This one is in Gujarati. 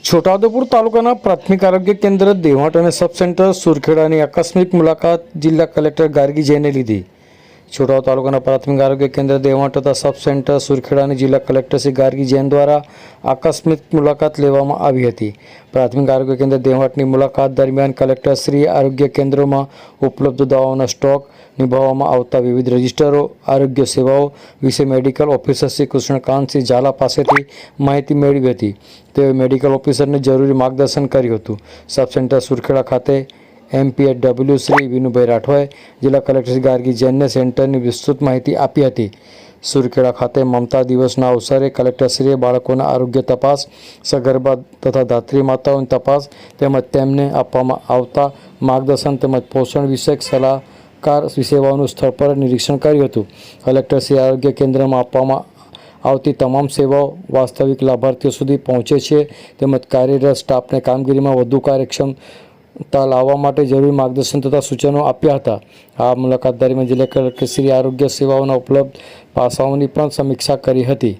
છોટાઉદેપુર તાલુકાના પ્રાથમિક આરોગ્ય કેન્દ્ર દેવાંટ અને સબ સેન્ટર સુરખેડાની આકસ્મિક મુલાકાત જિલ્લા કલેક્ટર ગાર્ગી જૈને લીધી। છોટાઉદેપુર તાલુકાના પ્રાથમિક આરોગ્ય કેન્દ્ર દેવાંટ તથા સબ સેન્ટર સુરખેડાની જિલ્લા કલેક્ટર શ્રી ગાર્ગી જૈન દ્વારા આકસ્મિક મુલાકાત લેવામાં આવી હતી। પ્રાથમિક આરોગ્ય કેન્દ્ર દેવાંટની મુલાકાત દરમિયાન કલેક્ટર શ્રી આરોગ્ય કેન્દ્રોમાં ઉપલબ્ધ દવાઓના સ્ટોક, નિભાવવામાં આવતા વિવિધ રજિસ્ટરો, આરોગ્ય સેવાઓ વિશે મેડિકલ ઓફિસર શ્રી કૃષ્ણકાંતસિંહ ઝાલા પાસેથી માહિતી મેળવી હતી। તેઓએ મેડિકલ ઓફિસરને જરૂરી માર્ગદર્શન કર્યું હતું। સબ સેન્ટર સુરખેડા ખાતે MPHW શ્રી વિનુભાઈ રાઠવાએ જિલ્લા કલેક્ટર શ્રી ગાર્ગી જૈનને સેન્ટરની વિસ્તૃત માહિતી આપી હતી। સુરખેડા ખાતે મમતા દિવસના અવસરે કલેક્ટરશ્રીએ બાળકોના આરોગ્ય તપાસ, સગર્ભા તથા ધાત્રી માતાઓની તપાસ તેમજ તેમને આપવામાં આવતા માર્ગદર્શન તેમજ પોષણ વિષયક સલાહકાર સેવાઓનું સ્થળ પર નિરીક્ષણ કર્યું હતું। કલેક્ટરશ્રી આરોગ્ય કેન્દ્રમાં આપવામાં આવતી તમામ સેવાઓ વાસ્તવિક લાભાર્થીઓ સુધી પહોંચે છે તેમજ કાર્યરત સ્ટાફને કામગીરીમાં વધુ કાર્યક્ષમતા લાવવા માટે જરૂરી માર્ગદર્શન તથા સૂચનો આપ્યા હતા। આ મુલાકાત દરમિયાન જિલ્લા કલેક્ટરશ્રી આરોગ્ય સેવાઓના ઉપલબ્ધ પાસાઓની પણ સમીક્ષા કરી હતી।